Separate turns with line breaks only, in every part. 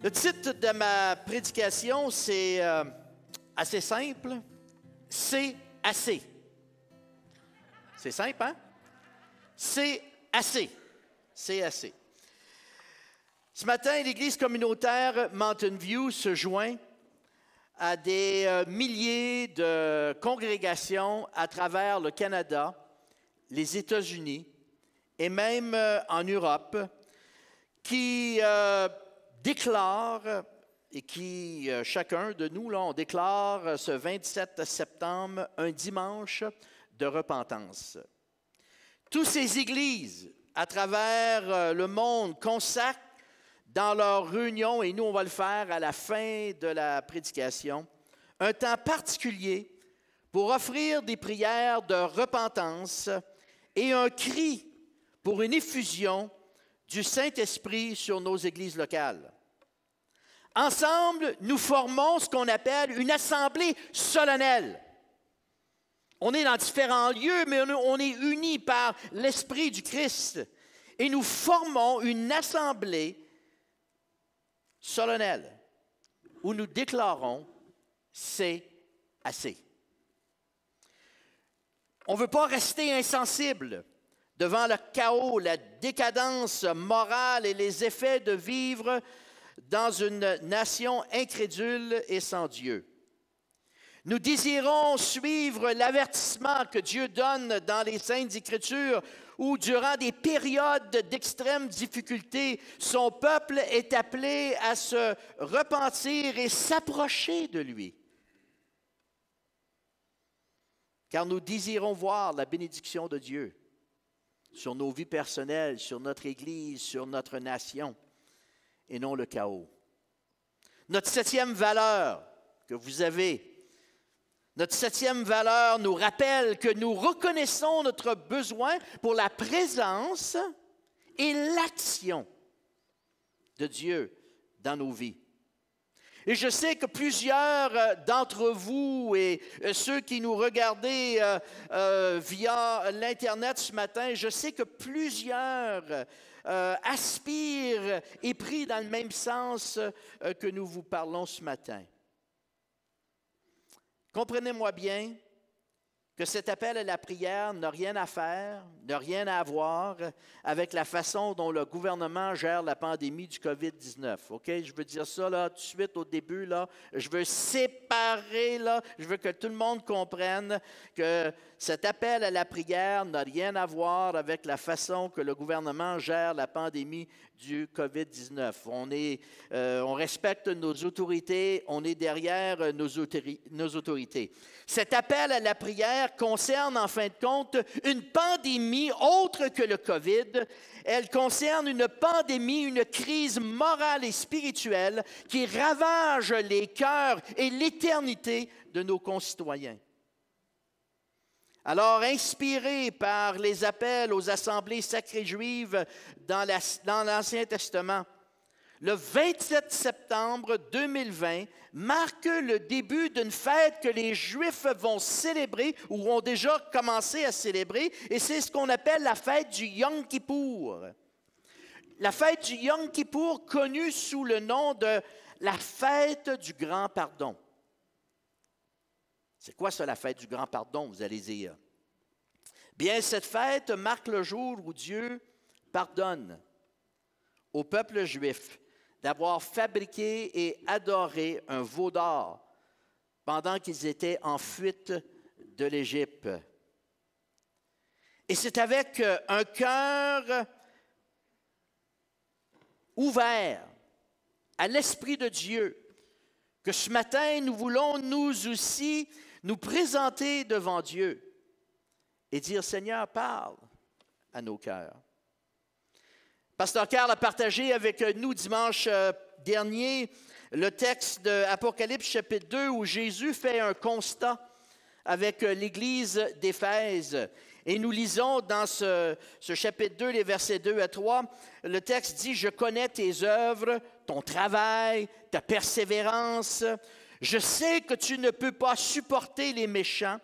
Le titre de ma prédication, c'est assez simple. C'est assez. C'est simple, hein? C'est assez. C'est assez. Ce matin, l'Église communautaire Mountain View se joint à des milliers de congrégations à travers le Canada, les États-Unis et même en Europe qui déclarent et qui, chacun de nous, là, on déclare ce 27 septembre un dimanche de repentance. Toutes ces églises à travers le monde consacrent dans leurs réunions, et nous on va le faire à la fin de la prédication, un temps particulier pour offrir des prières de repentance et un cri pour une effusion du Saint-Esprit sur nos églises locales. Ensemble, nous formons ce qu'on appelle une assemblée solennelle. On est dans différents lieux, mais on est unis par l'Esprit du Christ. Et nous formons une assemblée solennelle où nous déclarons « c'est assez ». On ne veut pas rester insensible devant le chaos, la décadence morale et les effets de vivre dans une nation incrédule et sans Dieu. Nous désirons suivre l'avertissement que Dieu donne dans les Saintes Écritures où, durant des périodes d'extrême difficulté, son peuple est appelé à se repentir et s'approcher de lui. Car nous désirons voir la bénédiction de Dieu sur nos vies personnelles, sur notre Église, sur notre nation, et non le chaos. Notre septième valeur que vous avez, notre septième valeur nous rappelle que nous reconnaissons notre besoin pour la présence et l'action de Dieu dans nos vies. Et je sais que plusieurs d'entre vous et ceux qui nous regardez via l'Internet ce matin, je sais que plusieurs aspirent et prient dans le même sens que nous vous parlons ce matin. Comprenez-moi bien que cet appel à la prière n'a rien à faire, n'a rien à voir avec la façon dont le gouvernement gère la pandémie du COVID-19. OK? Je veux dire ça là, tout de suite au début. Là. Je veux séparer, là, je veux que tout le monde comprenne que cet appel à la prière n'a rien à voir avec la façon que le gouvernement gère la pandémie du COVID-19. On respecte nos autorités, on est derrière nos autorités. Cet appel à la prière concerne en fin de compte une pandémie autre que le COVID. Elle concerne une pandémie, une crise morale et spirituelle qui ravage les cœurs et l'éternité de nos concitoyens. Alors, inspiré par les appels aux assemblées sacrées juives dans l'Ancien Testament, le 27 septembre 2020 marque le début d'une fête que les Juifs vont célébrer ou ont déjà commencé à célébrer, et c'est ce qu'on appelle la fête du Yom Kippour. La fête du Yom Kippour, connue sous le nom de la fête du Grand Pardon. C'est quoi ça, la fête du Grand Pardon, vous allez dire? Bien, cette fête marque le jour où Dieu pardonne au peuple juif d'avoir fabriqué et adoré un veau d'or pendant qu'ils étaient en fuite de l'Égypte. Et c'est avec un cœur ouvert à l'Esprit de Dieu que ce matin, nous voulons nous aussi nous présenter devant Dieu et dire, Seigneur, parle à nos cœurs. Pasteur Carl a partagé avec nous dimanche dernier le texte d'Apocalypse chapitre 2 où Jésus fait un constat avec l'Église d'Éphèse. Et nous lisons dans ce chapitre 2, les versets 2 à 3, le texte dit « Je connais tes œuvres, ton travail, ta persévérance. Je sais que tu ne peux pas supporter les méchants.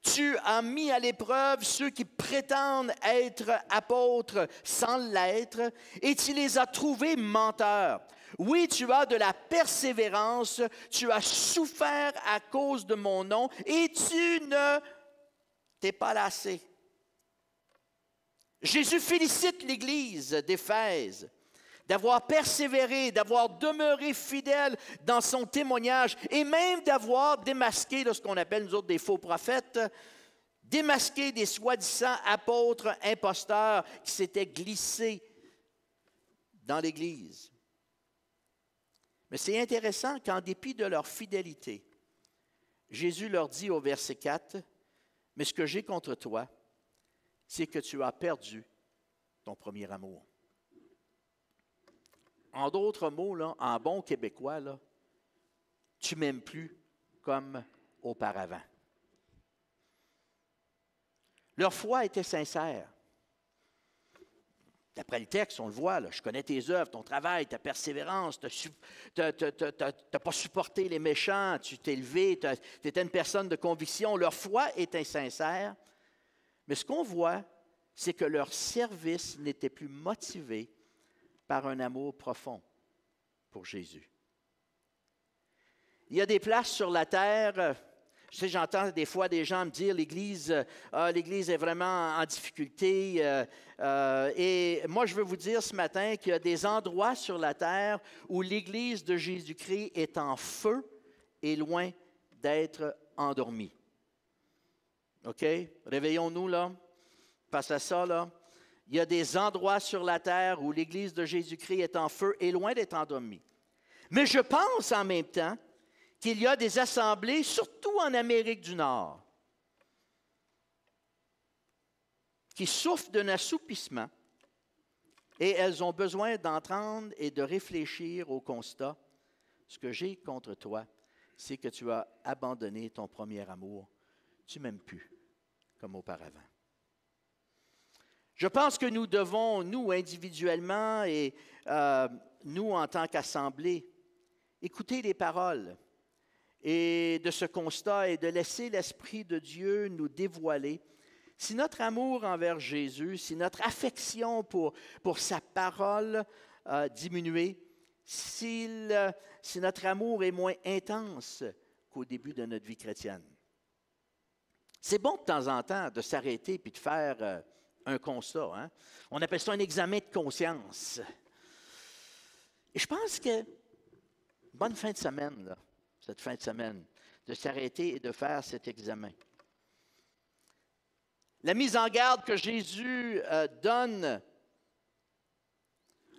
Tu as mis à l'épreuve ceux qui prétendent être apôtres sans l'être, et tu les as trouvés menteurs. Oui, tu as de la persévérance, tu as souffert à cause de mon nom, et tu ne t'es pas lassé. Jésus félicite l'Église d'Éphèse d'avoir persévéré, d'avoir demeuré fidèle dans son témoignage et même d'avoir démasqué ce qu'on appelle nous autres des faux prophètes, démasqué des soi-disant apôtres imposteurs qui s'étaient glissés dans l'Église. Mais c'est intéressant qu'en dépit de leur fidélité, Jésus leur dit au verset 4, « Mais ce que j'ai contre toi, c'est que tu as perdu ton premier amour. » En d'autres mots, là, en bon québécois, là, tu m'aimes plus comme auparavant. Leur foi était sincère. D'après le texte, on le voit, là, je connais tes œuvres, ton travail, ta persévérance, tu n'as pas supporté les méchants, tu t'es levé, tu étais une personne de conviction. Leur foi était sincère, mais ce qu'on voit, c'est que leur service n'était plus motivé par un amour profond pour Jésus. Il y a des places sur la terre, je sais, j'entends des fois des gens me dire l'Église est vraiment en difficulté. Et moi, je veux vous dire ce matin qu'il y a des endroits sur la terre où l'Église de Jésus-Christ est en feu et loin d'être endormie. OK? Réveillons-nous, là. Face à ça, là. Il y a des endroits sur la terre où l'Église de Jésus-Christ est en feu et loin d'être endormie. Mais je pense en même temps qu'il y a des assemblées, surtout en Amérique du Nord, qui souffrent d'un assoupissement et elles ont besoin d'entendre et de réfléchir au constat. Ce que j'ai contre toi, c'est que tu as abandonné ton premier amour. Tu ne m'aimes plus comme auparavant. Je pense que nous devons, nous individuellement et nous en tant qu'assemblée, écouter les paroles et de ce constat et de laisser l'Esprit de Dieu nous dévoiler si notre amour envers Jésus, si notre affection pour sa parole a diminué, si notre amour est moins intense qu'au début de notre vie chrétienne. C'est bon de temps en temps de s'arrêter puis de faire un constat. Hein? On appelle ça un examen de conscience. Et je pense que bonne fin de semaine, là, cette fin de semaine, de s'arrêter et de faire cet examen. La mise en garde que Jésus donne,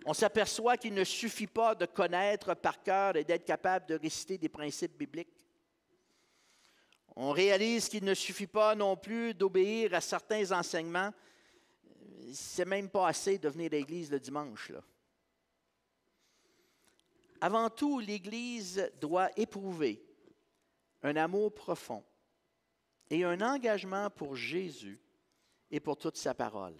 on s'aperçoit qu'il ne suffit pas de connaître par cœur et d'être capable de réciter des principes bibliques. On réalise qu'il ne suffit pas non plus d'obéir à certains enseignements. C'est même pas assez de venir à l'Église le dimanche, là. Avant tout, l'Église doit éprouver un amour profond et un engagement pour Jésus et pour toute sa parole.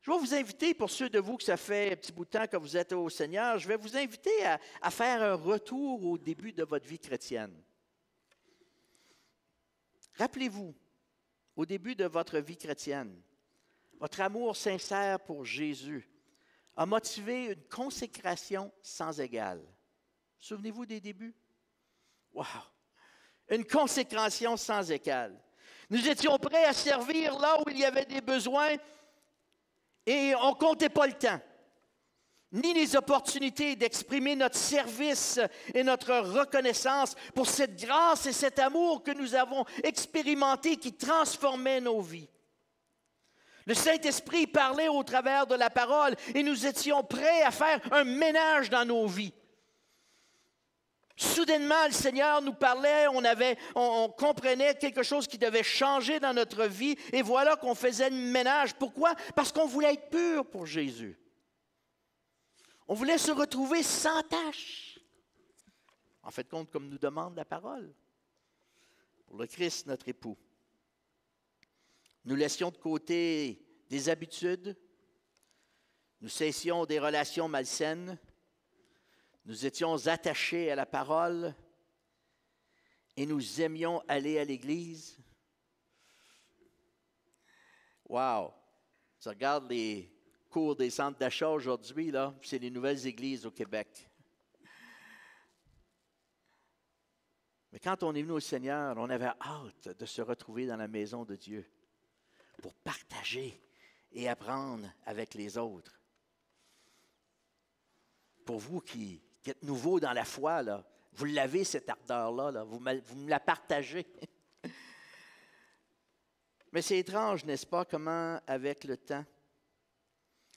Je vais vous inviter, pour ceux de vous que ça fait un petit bout de temps que vous êtes au Seigneur, je vais vous inviter à faire un retour au début de votre vie chrétienne. Rappelez-vous, au début de votre vie chrétienne, votre amour sincère pour Jésus a motivé une consécration sans égale. Souvenez-vous des débuts? Wow! Une consécration sans égale. Nous étions prêts à servir là où il y avait des besoins et on ne comptait pas le temps, ni les opportunités d'exprimer notre service et notre reconnaissance pour cette grâce et cet amour que nous avons expérimenté qui transformait nos vies. Le Saint-Esprit parlait au travers de la parole et nous étions prêts à faire un ménage dans nos vies. Soudainement, le Seigneur nous parlait, on comprenait quelque chose qui devait changer dans notre vie et voilà qu'on faisait le ménage. Pourquoi? Parce qu'on voulait être pur pour Jésus. On voulait se retrouver sans tache. En fait, compte comme nous demande la parole. Pour le Christ, notre époux. Nous laissions de côté des habitudes, nous cessions des relations malsaines, nous étions attachés à la parole et nous aimions aller à l'église. Wow! Tu regardes les cours des centres d'achat aujourd'hui, là, c'est les nouvelles églises au Québec. Mais quand on est venu au Seigneur, on avait hâte de se retrouver dans la maison de Dieu pour partager et apprendre avec les autres. Pour vous qui êtes nouveaux dans la foi, là, vous l'avez cette ardeur-là, là, vous me la partagez. Mais c'est étrange, n'est-ce pas, comment avec le temps,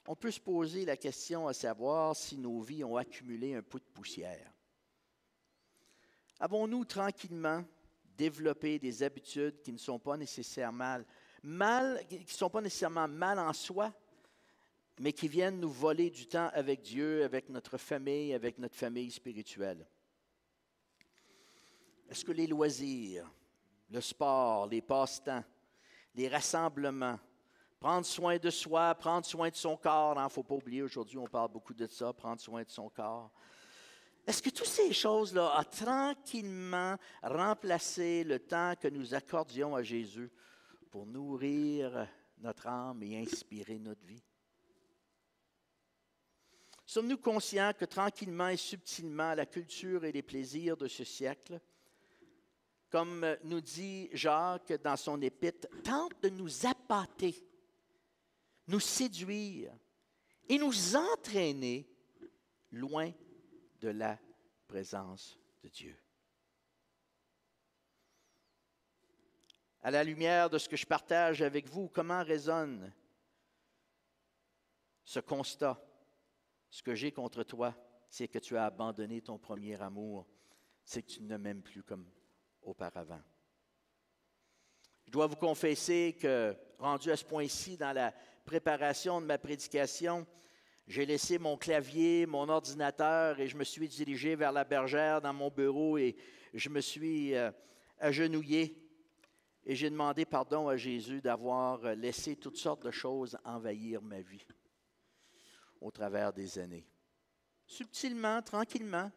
on peut se poser la question à savoir si nos vies ont accumulé un peu de poussière. Avons-nous tranquillement développé des habitudes qui ne sont pas nécessairement mal en soi, mais qui viennent nous voler du temps avec Dieu, avec notre famille spirituelle? Est-ce que les loisirs, le sport, les passe-temps, les rassemblements, prendre soin de soi, prendre soin de son corps, il ne faut pas oublier, aujourd'hui on parle beaucoup de ça, prendre soin de son corps. Est-ce que toutes ces choses-là ont tranquillement remplacé le temps que nous accordions à Jésus pour nourrir notre âme et inspirer notre vie? Sommes-nous conscients que tranquillement et subtilement, la culture et les plaisirs de ce siècle, comme nous dit Jacques dans son épître, tentent de nous appâter, nous séduire et nous entraîner loin de la présence de Dieu. À la lumière de ce que je partage avec vous, comment résonne ce constat? Ce que j'ai contre toi, c'est que tu as abandonné ton premier amour, c'est que tu ne m'aimes plus comme auparavant. Je dois vous confesser que, rendu à ce point-ci dans la préparation de ma prédication, j'ai laissé mon clavier, mon ordinateur et je me suis dirigé vers la bergère dans mon bureau et je me suis agenouillé et j'ai demandé pardon à Jésus d'avoir laissé toutes sortes de choses envahir ma vie au travers des années. Subtilement, tranquillement,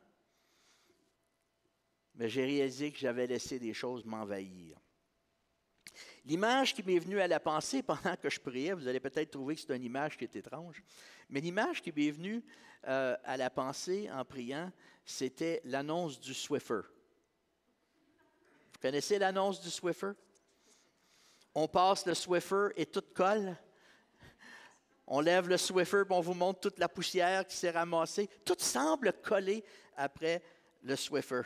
mais j'ai réalisé que j'avais laissé des choses m'envahir. L'image qui m'est venue à la pensée pendant que je priais, vous allez peut-être trouver que c'est une image qui est étrange, mais l'image qui m'est venue à la pensée en priant, c'était l'annonce du Swiffer. Vous connaissez l'annonce du Swiffer? On passe le Swiffer et tout colle. On lève le Swiffer et on vous montre toute la poussière qui s'est ramassée. Tout semble coller après le Swiffer.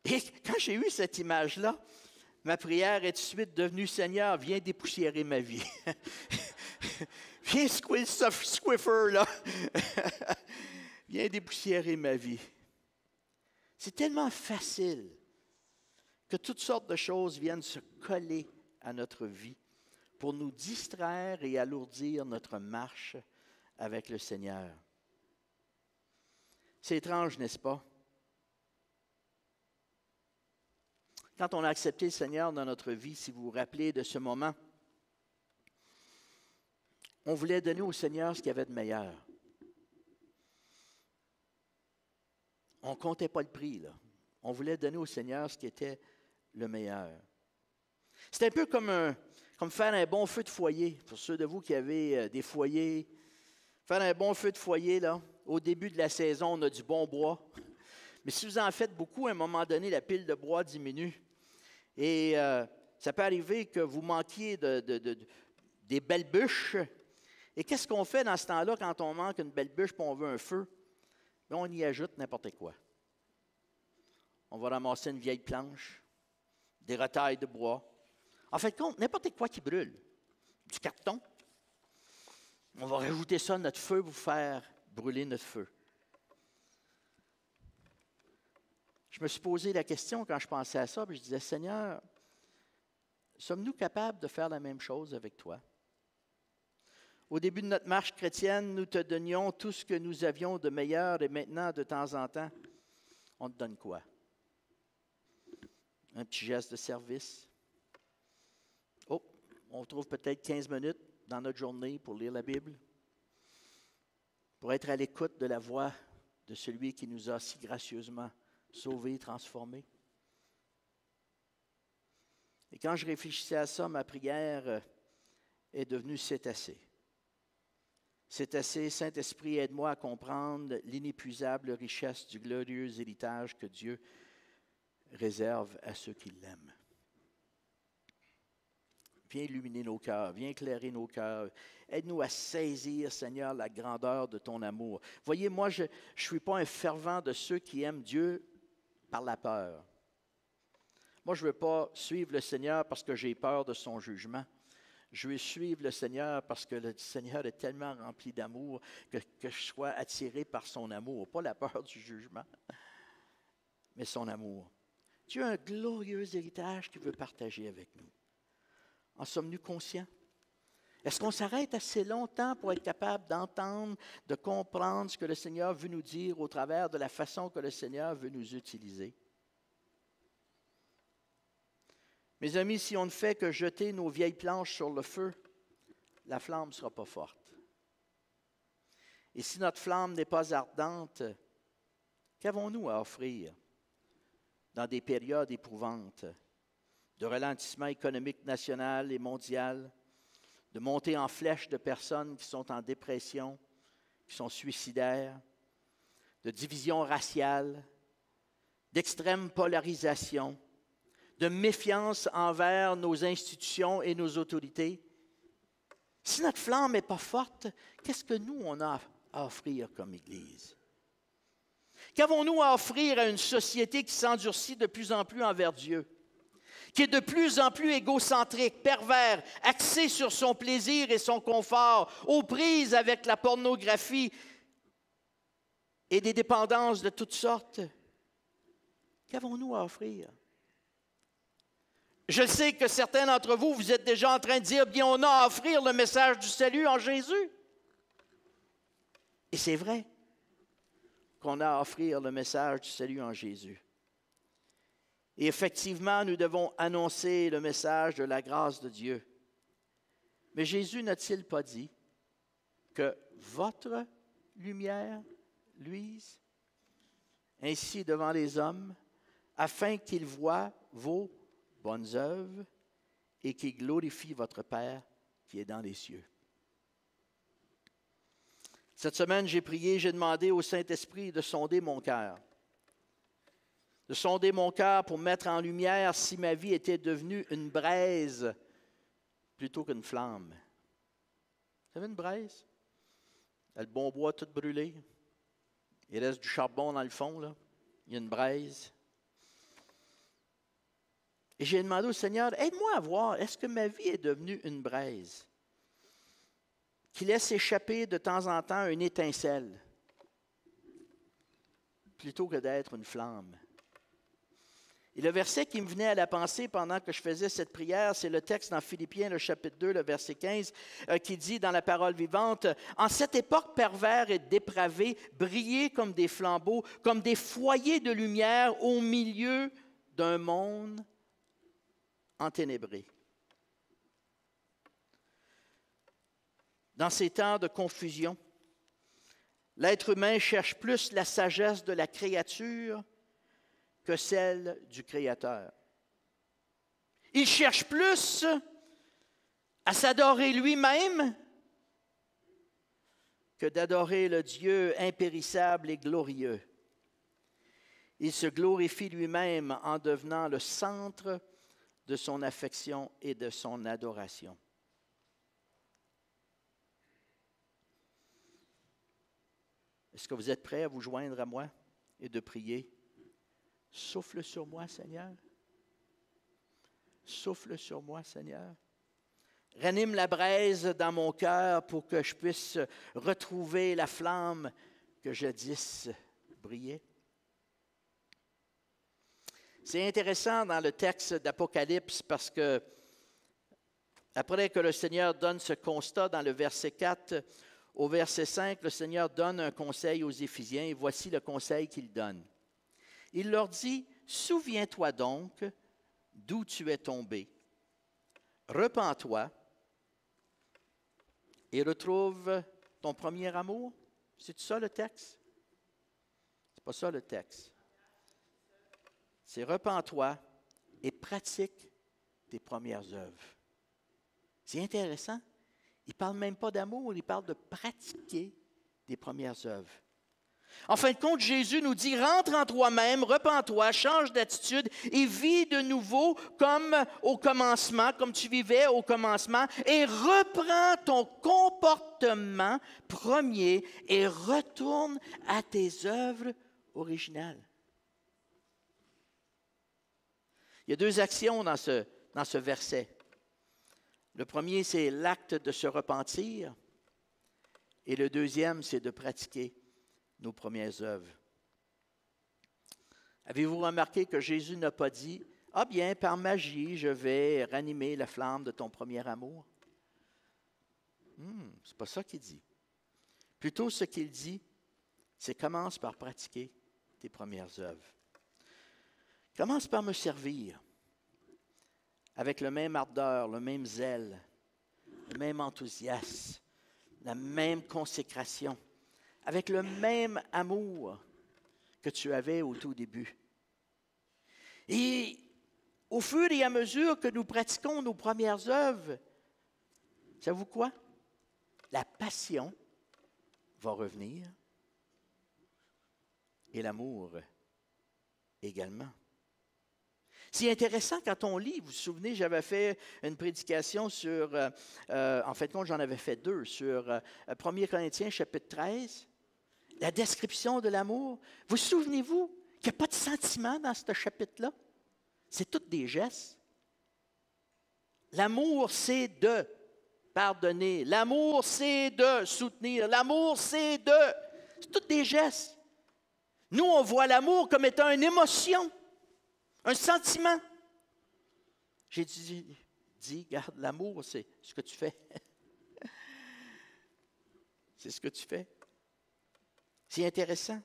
Et quand j'ai eu cette image-là, ma prière est tout de suite devenue « Seigneur, viens dépoussiérer ma vie. Viens secouer ce Swiffer, là. Viens dépoussiérer ma vie. » C'est tellement facile que toutes sortes de choses viennent se coller à notre vie pour nous distraire et alourdir notre marche avec le Seigneur. C'est étrange, n'est-ce pas? Quand on a accepté le Seigneur dans notre vie, si vous vous rappelez de ce moment, on voulait donner au Seigneur ce qu'il y avait de meilleur. On ne comptait pas le prix, là. On voulait donner au Seigneur ce qui était le meilleur. C'est un peu comme faire un bon feu de foyer. Pour ceux de vous qui avez des foyers, faire un bon feu de foyer, là, au début de la saison, on a du bon bois. Mais si vous en faites beaucoup, à un moment donné, la pile de bois diminue. Et ça peut arriver que vous manquiez des belles bûches. Et qu'est-ce qu'on fait dans ce temps-là quand on manque une belle bûche et on veut un feu? Bien, on y ajoute n'importe quoi. On va ramasser une vieille planche, des retailles de bois. En fait, n'importe quoi qui brûle. Du carton. On va rajouter ça à notre feu pour faire brûler notre feu. Je me suis posé la question quand je pensais à ça, puis je disais, Seigneur, sommes-nous capables de faire la même chose avec toi? Au début de notre marche chrétienne, nous te donnions tout ce que nous avions de meilleur et maintenant, de temps en temps, on te donne quoi? Un petit geste de service. Oh, on trouve peut-être 15 minutes dans notre journée pour lire la Bible, pour être à l'écoute de la voix de celui qui nous a si gracieusement sauvé, transformé. Et quand je réfléchissais à ça, ma prière est devenue « c'est assez ». C'est assez, Saint-Esprit, aide-moi à comprendre l'inépuisable richesse du glorieux héritage que Dieu réserve à ceux qui l'aiment. Viens illuminer nos cœurs, viens éclairer nos cœurs. Aide-nous à saisir, Seigneur, la grandeur de ton amour. Voyez, moi, je ne suis pas un fervent de ceux qui aiment Dieu par la peur. Moi, je ne veux pas suivre le Seigneur parce que j'ai peur de son jugement. Je veux suivre le Seigneur parce que le Seigneur est tellement rempli d'amour que je sois attiré par son amour. Pas la peur du jugement, mais son amour. Dieu a un glorieux héritage qu'il veut partager avec nous. En sommes-nous conscients? Est-ce qu'on s'arrête assez longtemps pour être capable d'entendre, de comprendre ce que le Seigneur veut nous dire au travers de la façon que le Seigneur veut nous utiliser? Mes amis, si on ne fait que jeter nos vieilles planches sur le feu, la flamme ne sera pas forte. Et si notre flamme n'est pas ardente, qu'avons-nous à offrir dans des périodes éprouvantes, de ralentissement économique national et mondial, de montée en flèche de personnes qui sont en dépression, qui sont suicidaires, de division raciale, d'extrême polarisation, de méfiance envers nos institutions et nos autorités? Si notre flamme n'est pas forte, qu'est-ce que nous, on a à offrir comme Église? Qu'avons-nous à offrir à une société qui s'endurcit de plus en plus envers Dieu, qui est de plus en plus égocentrique, pervers, axé sur son plaisir et son confort, aux prises avec la pornographie et des dépendances de toutes sortes? Qu'avons-nous à offrir? Je sais que certains d'entre vous, vous êtes déjà en train de dire, bien, on a à offrir le message du salut en Jésus. Et c'est vrai qu'on a à offrir le message du salut en Jésus. Et effectivement, nous devons annoncer le message de la grâce de Dieu. Mais Jésus n'a-t-il pas dit que votre lumière luise ainsi devant les hommes, afin qu'ils voient vos bonnes œuvres et qu'ils glorifient votre Père qui est dans les cieux. Cette semaine, j'ai prié, j'ai demandé au Saint-Esprit de sonder mon cœur. De sonder mon cœur pour mettre en lumière si ma vie était devenue une braise plutôt qu'une flamme. Vous savez, une braise? Le bon bois tout brûlé. Il reste du charbon dans le fond, là. Il y a une braise. Et j'ai demandé au Seigneur, aide-moi à voir, est-ce que ma vie est devenue une braise qui laisse échapper de temps en temps une étincelle plutôt que d'être une flamme? Et le verset qui me venait à la pensée pendant que je faisais cette prière, c'est le texte dans Philippiens, le chapitre 2, le verset 15, qui dit dans la parole vivante, « En cette époque pervers et dépravée, brillez comme des flambeaux, comme des foyers de lumière au milieu d'un monde enténébré. » Dans ces temps de confusion, l'être humain cherche plus la sagesse de la créature que celle du Créateur. Il cherche plus à s'adorer lui-même que d'adorer le Dieu impérissable et glorieux. Il se glorifie lui-même en devenant le centre de son affection et de son adoration. Est-ce que vous êtes prêts à vous joindre à moi et de prier? Souffle sur moi, Seigneur. Souffle sur moi, Seigneur. Ranime la braise dans mon cœur pour que je puisse retrouver la flamme que jadis brillait. C'est intéressant dans le texte d'Apocalypse parce que après que le Seigneur donne ce constat dans le verset 4, au verset 5, le Seigneur donne un conseil aux Éphésiens et voici le conseil qu'il donne. Il leur dit, « Souviens-toi donc d'où tu es tombé. Repens-toi et retrouve ton premier amour. » C'est ça le texte? C'est pas ça le texte. c'est repens-toi et pratique tes premières œuvres. C'est intéressant. Il ne parle même pas d'amour, il parle de pratiquer tes premières œuvres. En fin de compte, Jésus nous dit, rentre en toi-même, repens-toi, change d'attitude et vis de nouveau comme au commencement, comme tu vivais au commencement, et reprends ton comportement premier et retourne à tes œuvres originales. Il y a deux actions dans ce verset. Le premier, c'est l'acte de se repentir, et le deuxième, c'est de pratiquer nos premières œuvres. Avez-vous remarqué que Jésus n'a pas dit « Ah bien, par magie, je vais ranimer la flamme de ton premier amour ». C'est pas ça qu'il dit. Plutôt, ce qu'il dit, c'est « Commence par pratiquer tes premières œuvres. Commence par me servir avec le même ardeur, le même zèle, le même enthousiasme, la même consécration, avec le même amour que tu avais au tout début. Et au fur et à mesure que nous pratiquons nos premières œuvres, savez-vous quoi? La passion va revenir et l'amour également. C'est intéressant quand on lit, vous vous souvenez, j'avais fait une prédication sur, en fait, j'en avais fait deux, sur 1 Corinthiens chapitre 13, la description de l'amour. Vous souvenez-vous qu'il n'y a pas de sentiment dans ce chapitre-là? C'est tous des gestes. L'amour, c'est de pardonner. L'amour, c'est de soutenir. L'amour, c'est tous des gestes. Nous, on voit l'amour comme étant une émotion, un sentiment. J'ai dit, regarde, l'amour, c'est ce que tu fais. C'est ce que tu fais. C'est intéressant.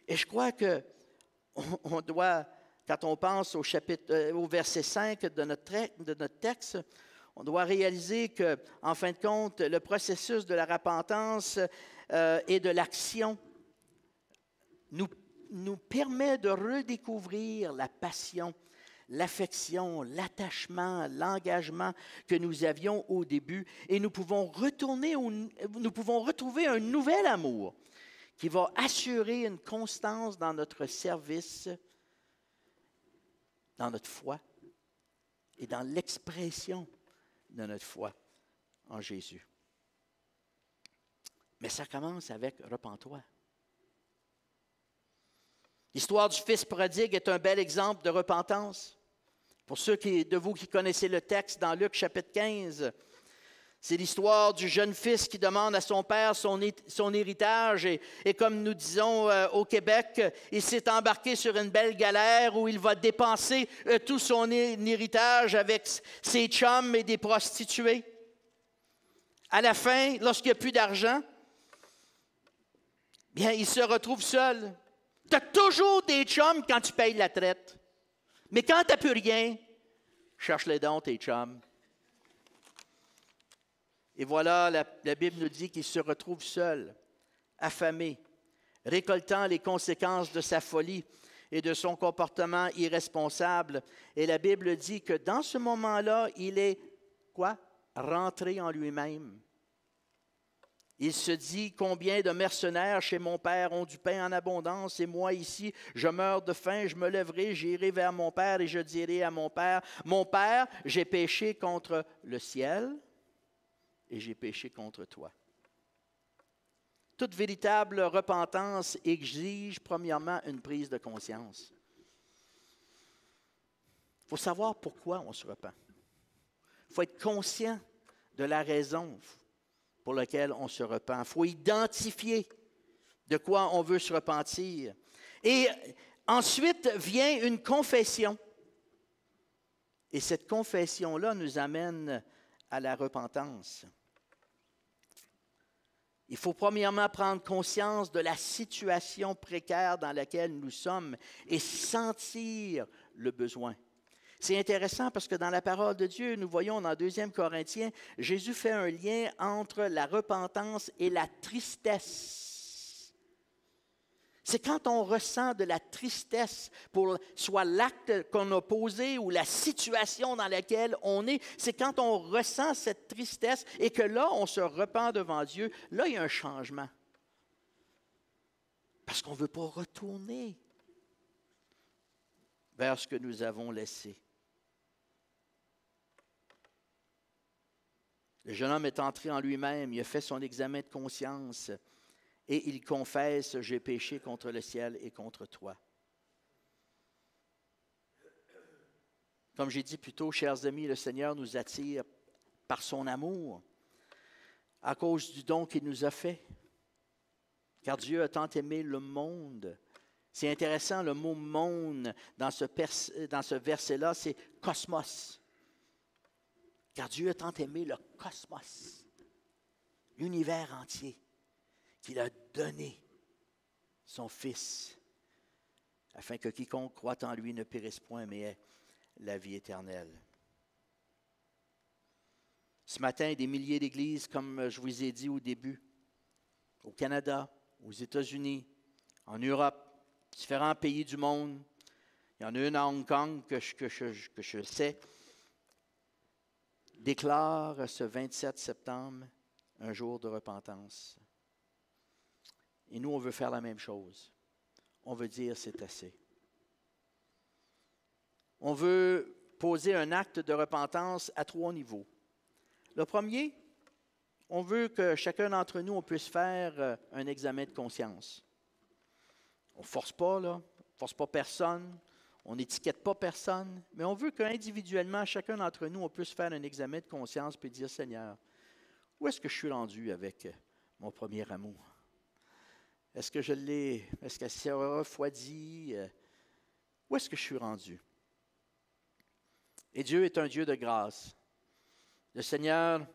Et je crois qu'on doit, quand on pense au verset 5 de notre texte, on doit réaliser qu'en fin de compte, le processus de la repentance et de l'action nous permet de redécouvrir la passion, l'affection, l'attachement, l'engagement que nous avions au début, et nous pouvons retrouver un nouvel amour qui va assurer une constance dans notre service, dans notre foi et dans l'expression de notre foi en Jésus. Mais ça commence avec « repens-toi ». L'histoire du fils prodigue est un bel exemple de repentance. Pour ceux de vous qui connaissez le texte dans Luc chapitre 15, c'est l'histoire du jeune fils qui demande à son père son héritage. Et comme nous disons au Québec, il s'est embarqué sur une belle galère où il va dépenser tout son héritage avec ses chums et des prostituées. À la fin, lorsqu'il n'y a plus d'argent, bien, il se retrouve seul. Tu as toujours des chums quand tu payes la traite. Mais quand tu n'as plus rien, cherche-les donc, tes chums. Et voilà, la Bible nous dit qu'il se retrouve seul, affamé, récoltant les conséquences de sa folie et de son comportement irresponsable. Et la Bible dit que dans ce moment-là, il est, quoi? Rentré en lui-même. Il se dit, combien de mercenaires chez mon père ont du pain en abondance, et moi ici, je meurs de faim, je me lèverai, j'irai vers mon père et je dirai à mon père, j'ai péché contre le ciel et j'ai péché contre toi. Toute véritable repentance exige premièrement une prise de conscience. Il faut savoir pourquoi on se repent. Il faut être conscient de la raison pour laquelle on se repent. Il faut identifier de quoi on veut se repentir. Et ensuite vient une confession. Et cette confession-là nous amène à la repentance. Il faut premièrement prendre conscience de la situation précaire dans laquelle nous sommes et sentir le besoin. C'est intéressant parce que dans la parole de Dieu, nous voyons dans 2 Corinthiens, Jésus fait un lien entre la repentance et la tristesse. C'est quand on ressent de la tristesse pour soit l'acte qu'on a posé ou la situation dans laquelle on est. C'est quand on ressent cette tristesse et que là, on se repent devant Dieu. Là, il y a un changement. Parce qu'on ne veut pas retourner vers ce que nous avons laissé. Le jeune homme est entré en lui-même, il a fait son examen de conscience. Et il confesse, j'ai péché contre le ciel et contre toi. Comme j'ai dit plus tôt, chers amis, le Seigneur nous attire par son amour, à cause du don qu'il nous a fait. Car Dieu a tant aimé le monde. C'est intéressant, le mot monde dans ce verset-là, c'est cosmos. Car Dieu a tant aimé le cosmos, l'univers entier, qu'il a donné son Fils, afin que quiconque croit en lui ne périsse point, mais ait la vie éternelle. Ce matin, des milliers d'églises, comme je vous ai dit au début, au Canada, aux États-Unis, en Europe, différents pays du monde. Il y en a une à Hong Kong que je sais, déclare ce 27 septembre un jour de repentance. Et nous, on veut faire la même chose. On veut dire c'est assez. On veut poser un acte de repentance à 3 niveaux. Le premier, on veut que chacun d'entre nous, on puisse faire un examen de conscience. On ne force pas, là. On ne force pas personne. On n'étiquette pas personne. Mais on veut qu'individuellement, chacun d'entre nous, on puisse faire un examen de conscience et dire, Seigneur, où est-ce que je suis rendu avec mon premier amour? Est-ce que je l'ai? Est-ce qu'elle s'est refroidie? Où est-ce que je suis rendu? Et Dieu est un Dieu de grâce. Le Seigneur,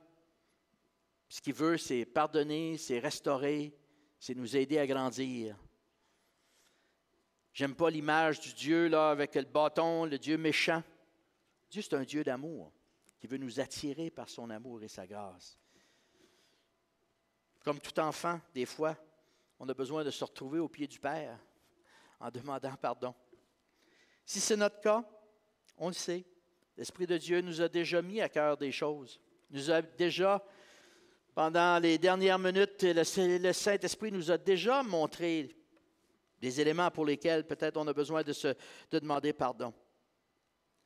ce qu'il veut, c'est pardonner, c'est restaurer, c'est nous aider à grandir. J'aime pas l'image du Dieu là avec le bâton, le Dieu méchant. Dieu, c'est un Dieu d'amour qui veut nous attirer par son amour et sa grâce. Comme tout enfant, des fois, on a besoin de se retrouver au pied du Père en demandant pardon. Si c'est notre cas, on le sait. L'Esprit de Dieu nous a déjà mis à cœur des choses. Nous a déjà, pendant les dernières minutes, le Saint-Esprit nous a déjà montré des éléments pour lesquels peut-être on a besoin de demander pardon.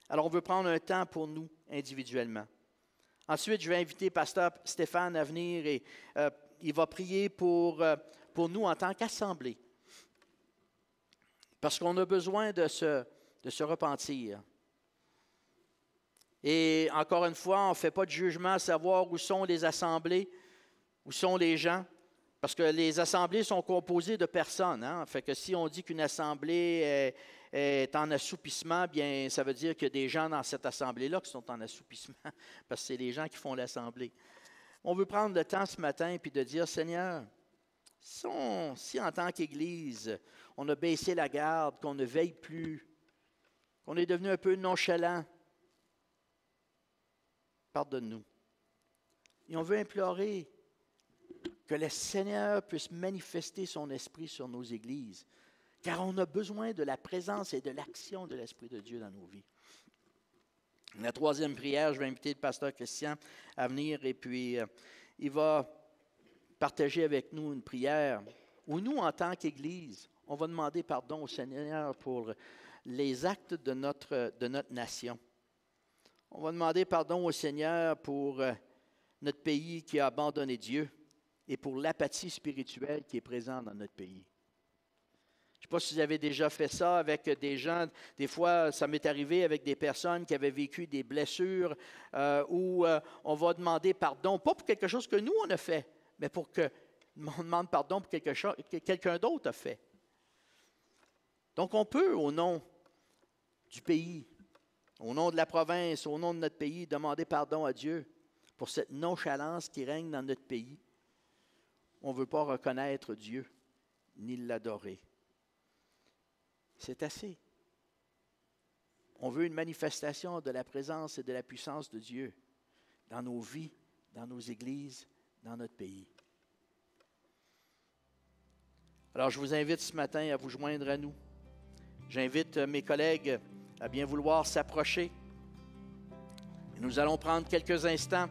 Alors, on veut prendre un temps pour nous individuellement. Ensuite, je vais inviter Pasteur Stéphane à venir et il va prier pour nous en tant qu'assemblée. Parce qu'on a besoin de se repentir. Et encore une fois, on ne fait pas de jugement à savoir où sont les assemblées, où sont les gens. Parce que les assemblées sont composées de personnes. Hein? Fait que si on dit qu'une assemblée est en assoupissement, bien, ça veut dire qu'il y a des gens dans cette assemblée-là qui sont en assoupissement, parce que c'est les gens qui font l'assemblée. On veut prendre le temps ce matin et de dire, Seigneur, si en tant qu'Église, on a baissé la garde, qu'on ne veille plus, qu'on est devenu un peu nonchalant, pardonne-nous. Et on veut implorer que le Seigneur puisse manifester son esprit sur nos églises, car on a besoin de la présence et de l'action de l'Esprit de Dieu dans nos vies. La troisième prière, je vais inviter le pasteur Christian à venir et puis il va partager avec nous une prière où nous, en tant qu'Église, on va demander pardon au Seigneur pour les actes de notre nation. On va demander pardon au Seigneur pour notre pays qui a abandonné Dieu et pour l'apathie spirituelle qui est présente dans notre pays. Je ne sais pas si vous avez déjà fait ça avec des gens. Des fois, ça m'est arrivé avec des personnes qui avaient vécu des blessures où on va demander pardon, pas pour quelque chose que nous, on a fait, mais pour que on demande pardon pour quelque chose que quelqu'un d'autre a fait. Donc, on peut, au nom du pays, au nom de la province, au nom de notre pays, demander pardon à Dieu pour cette nonchalance qui règne dans notre pays. On ne veut pas reconnaître Dieu, ni l'adorer. C'est assez. On veut une manifestation de la présence et de la puissance de Dieu dans nos vies, dans nos églises, dans notre pays. Alors, je vous invite ce matin à vous joindre à nous. J'invite mes collègues à bien vouloir s'approcher. Nous allons prendre quelques instants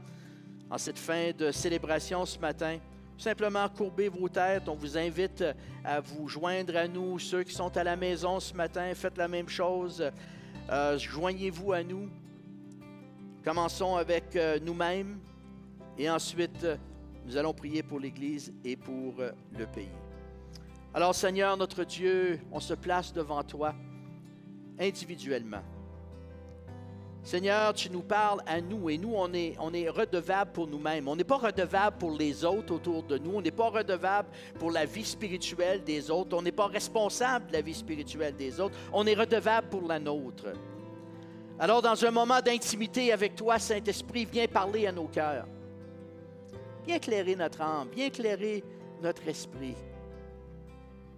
en cette fin de célébration ce matin. Simplement courbez vos têtes. On vous invite à vous joindre à nous. Ceux qui sont à la maison ce matin, faites la même chose. Joignez-vous à nous. Commençons avec nous-mêmes et ensuite nous allons prier pour l'Église et pour le pays. Alors Seigneur notre Dieu, on se place devant toi individuellement. Seigneur, tu nous parles à nous et nous, on est redevable pour nous-mêmes. On n'est pas redevable pour les autres autour de nous. On n'est pas redevable pour la vie spirituelle des autres. On n'est pas responsable de la vie spirituelle des autres. On est redevable pour la nôtre. Alors, dans un moment d'intimité avec toi, Saint-Esprit, viens parler à nos cœurs. Viens éclairer notre âme, viens éclairer notre esprit.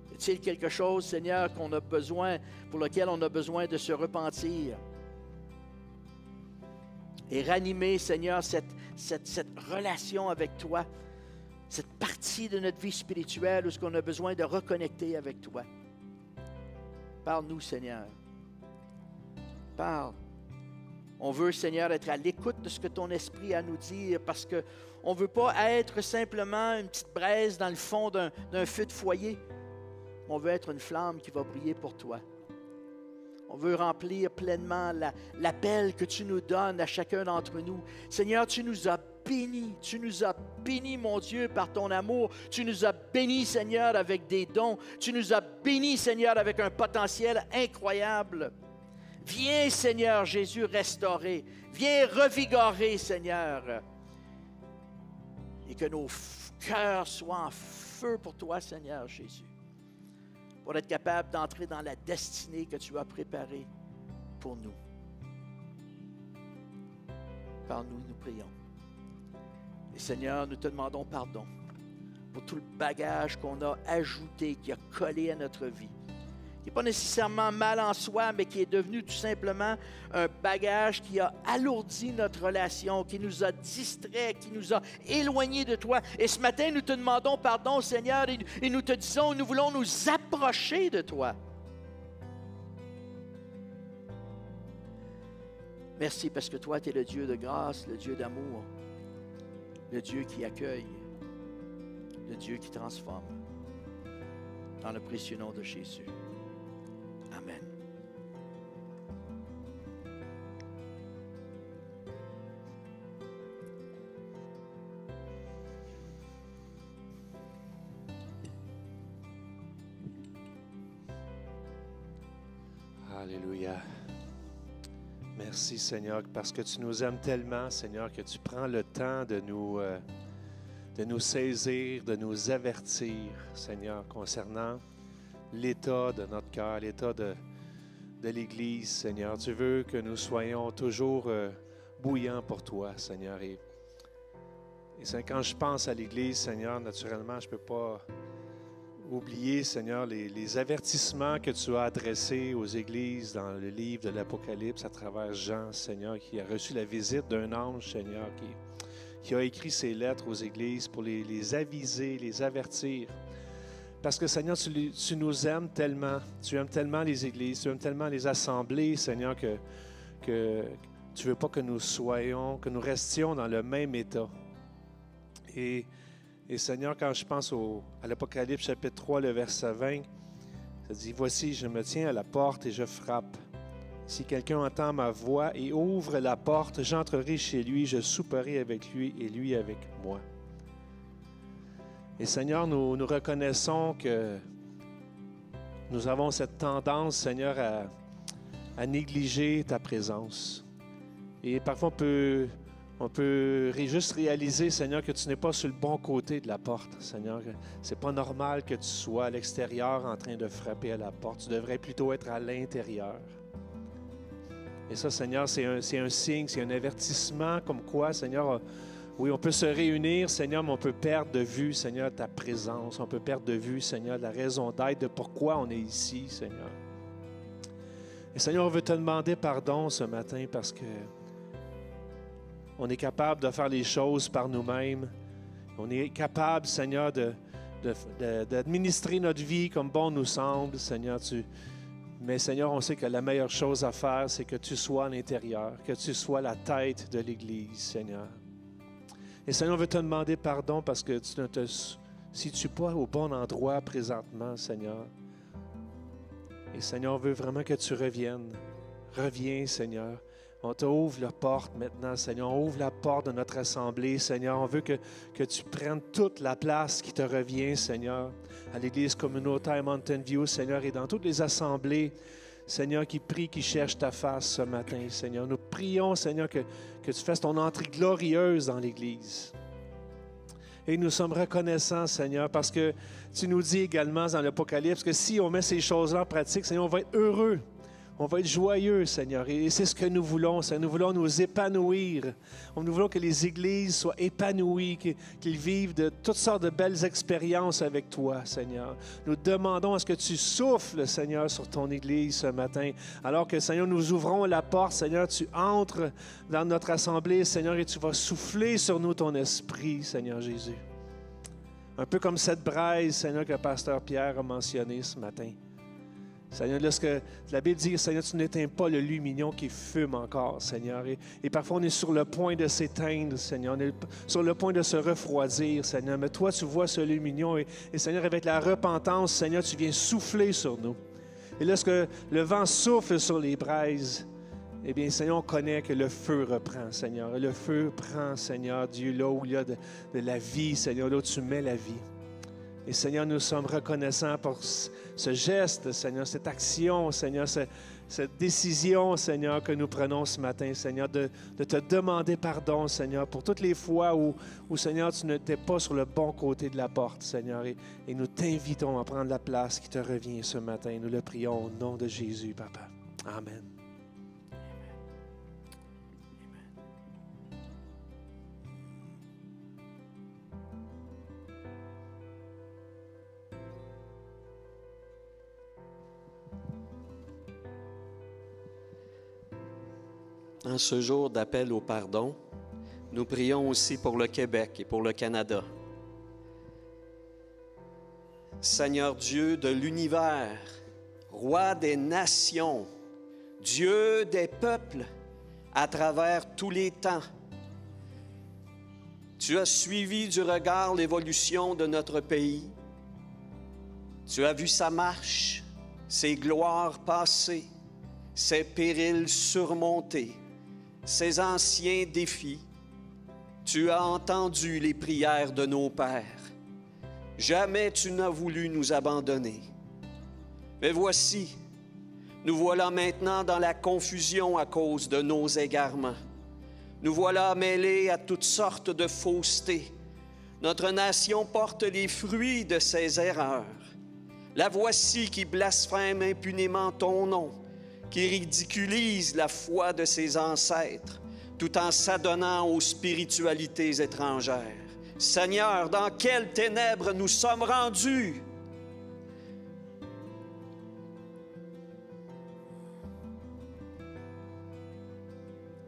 Y a-t-il quelque chose, Seigneur, qu'on a besoin, pour lequel on a besoin de se repentir? Et ranimer, Seigneur, cette relation avec toi, cette partie de notre vie spirituelle où on a besoin de reconnecter avec toi. Parle-nous, Seigneur. Parle. On veut, Seigneur, être à l'écoute de ce que ton esprit a à nous dire parce qu'on ne veut pas être simplement une petite braise dans le fond d'un feu de foyer. On veut être une flamme qui va briller pour toi. On veut remplir pleinement l'appel que tu nous donnes à chacun d'entre nous. Seigneur, tu nous as bénis. Tu nous as bénis, mon Dieu, par ton amour. Tu nous as bénis, Seigneur, avec des dons. Tu nous as bénis, Seigneur, avec un potentiel incroyable. Viens, Seigneur Jésus, restaurer. Viens revigorer, Seigneur. Et que nos cœurs soient en feu pour toi, Seigneur Jésus. Pour être capable d'entrer dans la destinée que tu as préparée pour nous. Par nous, nous prions. Et Seigneur, nous te demandons pardon pour tout le bagage qu'on a ajouté, qui a collé à notre vie, qui n'est pas nécessairement mal en soi, mais qui est devenu tout simplement un bagage qui a alourdi notre relation, qui nous a distraits, qui nous a éloignés de toi. Et ce matin, nous te demandons pardon, Seigneur, et nous te disons, nous voulons nous approcher de toi. Merci parce que toi, tu es le Dieu de grâce, le Dieu d'amour, le Dieu qui accueille, le Dieu qui transforme. Dans le précieux nom de Jésus. Amen.
Alléluia. Merci Seigneur parce que tu nous aimes tellement, Seigneur, que tu prends le temps de nous saisir, de nous avertir, Seigneur, concernant l'état de notre cœur, l'état de l'Église, Seigneur. Tu veux que nous soyons toujours bouillants pour toi, Seigneur. Et quand je pense à l'Église, Seigneur, naturellement, je ne peux pas oublier, Seigneur, les avertissements que tu as adressés aux Églises dans le livre de l'Apocalypse à travers Jean, Seigneur, qui a reçu la visite d'un ange, Seigneur, qui a écrit ces lettres aux Églises pour les aviser, les avertir. Parce que, Seigneur, tu nous aimes tellement. Tu aimes tellement les églises, tu aimes tellement les assemblées, Seigneur, que tu ne veux pas que nous restions dans le même état. Et Seigneur, quand je pense à l'Apocalypse chapitre 3, le verset 20, ça dit « Voici, je me tiens à la porte et je frappe. Si quelqu'un entend ma voix et ouvre la porte, j'entrerai chez lui, je souperai avec lui et lui avec moi. » Et Seigneur, nous reconnaissons que nous avons cette tendance, Seigneur, à négliger ta présence. Et parfois, on peut juste réaliser, Seigneur, que tu n'es pas sur le bon côté de la porte, Seigneur. Ce n'est pas normal que tu sois à l'extérieur en train de frapper à la porte. Tu devrais plutôt être à l'intérieur. Et ça, Seigneur, c'est un signe, c'est un avertissement comme quoi, Seigneur, oui, on peut se réunir, Seigneur, mais on peut perdre de vue, Seigneur, ta présence. On peut perdre de vue, Seigneur, la raison d'être, de pourquoi on est ici, Seigneur. Et Seigneur, on veut te demander pardon ce matin parce que on est capable de faire les choses par nous-mêmes. On est capable, Seigneur, de d'administrer notre vie comme bon nous semble, Seigneur. Mais Seigneur, on sait que la meilleure chose à faire, c'est que tu sois à l'intérieur, que tu sois la tête de l'Église, Seigneur. Et Seigneur, on veut te demander pardon parce que tu ne te situes pas au bon endroit présentement, Seigneur. Et Seigneur, on veut vraiment que tu reviennes. Reviens, Seigneur. On t'ouvre la porte maintenant, Seigneur. On ouvre la porte de notre assemblée, Seigneur. On veut que tu prennes toute la place qui te revient, Seigneur, à l'Église communautaire Mountain View, Seigneur, et dans toutes les assemblées, Seigneur, qui prient, qui cherchent ta face ce matin, Seigneur. Nous prions, Seigneur, que tu fasses ton entrée glorieuse dans l'Église. Et nous sommes reconnaissants, Seigneur, parce que tu nous dis également dans l'Apocalypse que si on met ces choses-là en pratique, Seigneur, on va être heureux. On va être joyeux, Seigneur. Et c'est ce que nous voulons, Seigneur. Nous voulons nous épanouir. Nous voulons que les églises soient épanouies, qu'ils vivent de toutes sortes de belles expériences avec toi, Seigneur. Nous demandons à ce que tu souffles, Seigneur, sur ton église ce matin. Alors que, Seigneur, nous ouvrons la porte, Seigneur, tu entres dans notre assemblée, Seigneur, et tu vas souffler sur nous ton esprit, Seigneur Jésus. Un peu comme cette braise, Seigneur, que le pasteur Pierre a mentionné ce matin. Seigneur, lorsque la Bible dit, Seigneur, tu n'éteins pas le lumignon qui fume encore, Seigneur. Et parfois, on est sur le point de s'éteindre, Seigneur. On est sur le point de se refroidir, Seigneur. Mais toi, tu vois ce lumignon. Et Seigneur, avec la repentance, Seigneur, tu viens souffler sur nous. Et lorsque le vent souffle sur les braises, eh bien, Seigneur, on connaît que le feu reprend, Seigneur. Le feu prend, Seigneur, Dieu, là où il y a de la vie, Seigneur, là où tu mets la vie. Et Seigneur, nous sommes reconnaissants pour ce geste, Seigneur, cette action, Seigneur, cette décision, Seigneur, que nous prenons ce matin, Seigneur, de te demander pardon, Seigneur, pour toutes les fois où, Seigneur, tu n'étais pas sur le bon côté de la porte, Seigneur. Et nous t'invitons à prendre la place qui te revient ce matin. Nous le prions au nom de Jésus, Papa. Amen.
En ce jour d'appel au pardon, nous prions aussi pour le Québec et pour le Canada. Seigneur Dieu de l'univers, Roi des nations, Dieu des peuples, à travers tous les temps, tu as suivi du regard l'évolution de notre pays. Tu as vu sa marche, ses gloires passées, ses périls surmontés, ces anciens défis. Tu as entendu les prières de nos pères. Jamais tu n'as voulu nous abandonner. Mais voici, nous voilà maintenant dans la confusion à cause de nos égarements. Nous voilà mêlés à toutes sortes de faussetés. Notre nation porte les fruits de ses erreurs. La voici qui blasphème impunément ton nom, qui ridiculise la foi de ses ancêtres, tout en s'adonnant aux spiritualités étrangères. Seigneur, dans quelles ténèbres nous sommes rendus?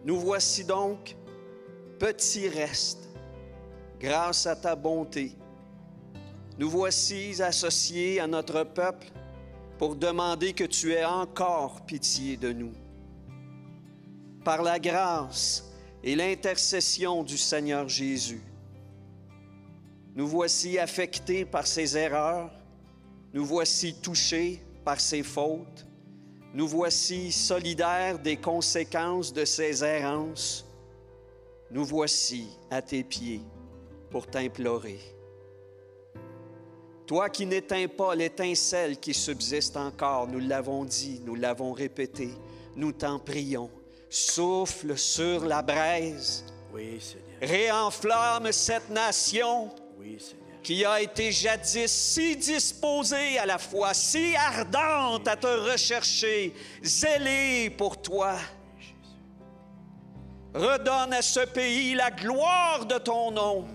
Nous voici donc, petits restes, grâce à ta bonté. Nous voici associés à notre peuple pour demander que tu aies encore pitié de nous. Par la grâce et l'intercession du Seigneur Jésus, nous voici affectés par ses erreurs, nous voici touchés par ses fautes, nous voici solidaires des conséquences de ses errances, nous voici à tes pieds pour t'implorer. Toi qui n'éteins pas l'étincelle qui subsiste encore, nous l'avons dit, nous l'avons répété, nous t'en prions. Souffle sur la braise.
Oui, Seigneur.
Réenflamme cette nation.
Oui, Seigneur.
Qui a été jadis si disposée à la fois, si ardente à te rechercher, zélée pour toi. Redonne à ce pays la gloire de ton nom.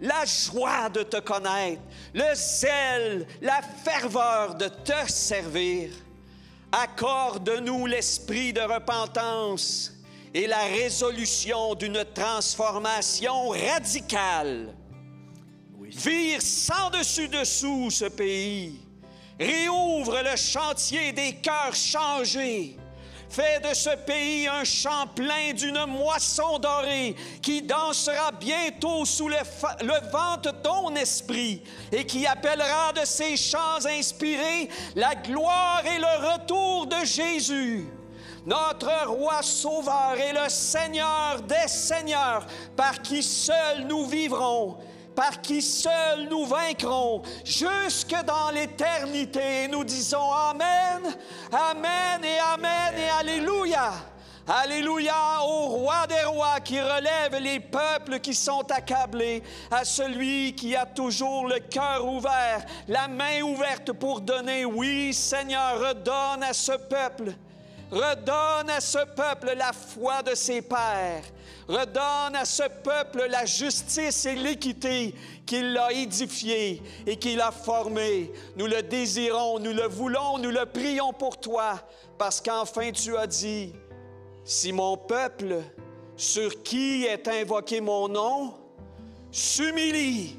La joie de te connaître, le zèle, la ferveur de te servir. Accorde-nous l'esprit de repentance et la résolution d'une transformation radicale.
Oui,
Vire sans dessus-dessous ce pays. Réouvre le chantier des cœurs changés. Fais de ce pays un champ plein d'une moisson dorée qui dansera bientôt sous le vent de ton esprit et qui appellera de ses chants inspirés la gloire et le retour de Jésus. Notre roi sauveur est le Seigneur des seigneurs, par qui seul nous vivrons, par qui seul nous vaincrons, jusque dans l'éternité. Nous disons Amen, Amen et Amen et Alléluia. Alléluia au roi des rois qui relève les peuples qui sont accablés, à celui qui a toujours le cœur ouvert, la main ouverte pour donner. Oui, Seigneur, redonne à ce peuple la foi de ses pères. Redonne à ce peuple la justice et l'équité qu'il a édifiée et qu'il a formée. Nous le désirons, nous le voulons, nous le prions pour toi, parce qu'enfin tu as dit, si mon peuple, sur qui est invoqué mon nom, s'humilie,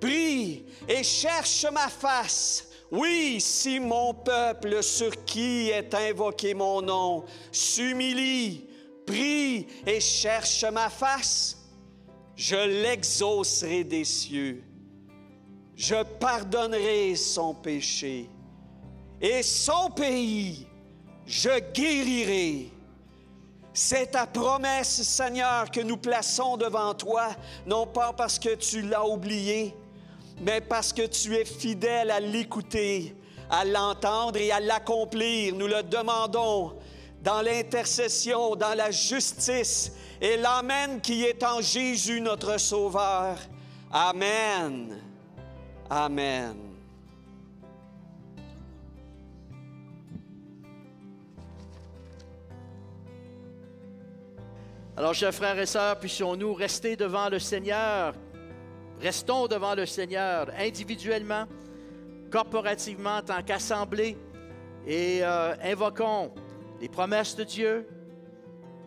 prie et cherche ma face. Oui, si mon peuple, sur qui est invoqué mon nom, s'humilie, prie et cherche ma face, je l'exaucerai des cieux. Je pardonnerai son péché et son pays, je guérirai. C'est ta promesse, Seigneur, que nous plaçons devant toi, non pas parce que tu l'as oublié, mais parce que tu es fidèle à l'écouter, à l'entendre et à l'accomplir. Nous le demandons dans l'intercession, dans la justice et l'Amen qui est en Jésus notre Sauveur. Amen. Amen.
Alors, chers frères et sœurs, puissions-nous rester devant le Seigneur. Restons devant le Seigneur individuellement, corporativement, en tant qu'assemblée, et invoquons les promesses de Dieu,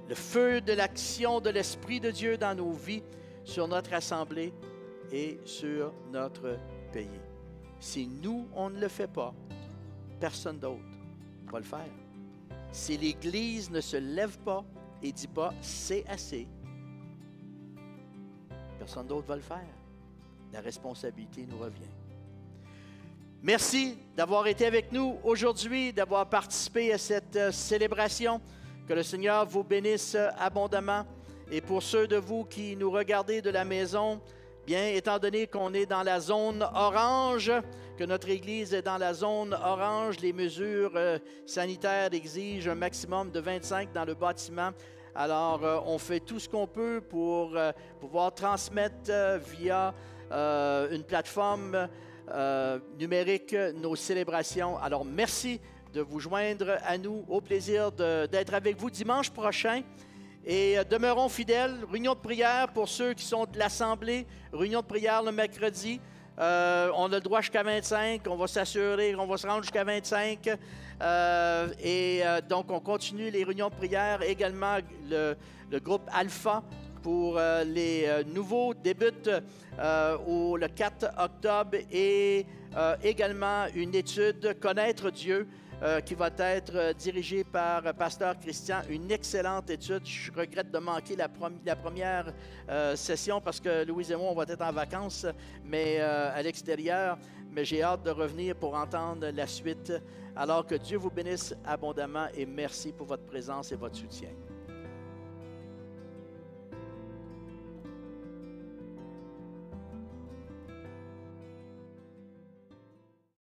le feu de l'action de l'Esprit de Dieu dans nos vies, sur notre assemblée et sur notre pays. Si nous, on ne le fait pas, personne d'autre va le faire. Si l'Église ne se lève pas et ne dit pas « c'est assez », personne d'autre va le faire. La responsabilité nous revient. Merci d'avoir été avec nous aujourd'hui, d'avoir participé à cette célébration. Que le Seigneur vous bénisse abondamment. Et pour ceux de vous qui nous regardez de la maison, bien, étant donné qu'on est dans la zone orange, que notre Église est dans la zone orange, les mesures sanitaires exigent un maximum de 25 dans le bâtiment. Alors, on fait tout ce qu'on peut pour pouvoir transmettre via une plateforme numérique nos célébrations. Alors, merci de vous joindre à nous. Au plaisir d'être avec vous dimanche prochain. Et demeurons fidèles. Réunion de prière pour ceux qui sont de l'Assemblée. Réunion de prière le mercredi. On a le droit jusqu'à 25. On va s'assurer qu'on va se rendre jusqu'à 25. Donc, on continue les réunions de prière. Également, le groupe Alpha pour les nouveaux débutent le 4 octobre. Et également une étude « Connaître Dieu » qui va être dirigée par Pasteur Christian. Une excellente étude. Je regrette de manquer la première session parce que Louise et moi, on va être en vacances, mais à l'extérieur. Mais j'ai hâte de revenir pour entendre la suite. Alors que Dieu vous bénisse abondamment et merci pour votre présence et votre soutien.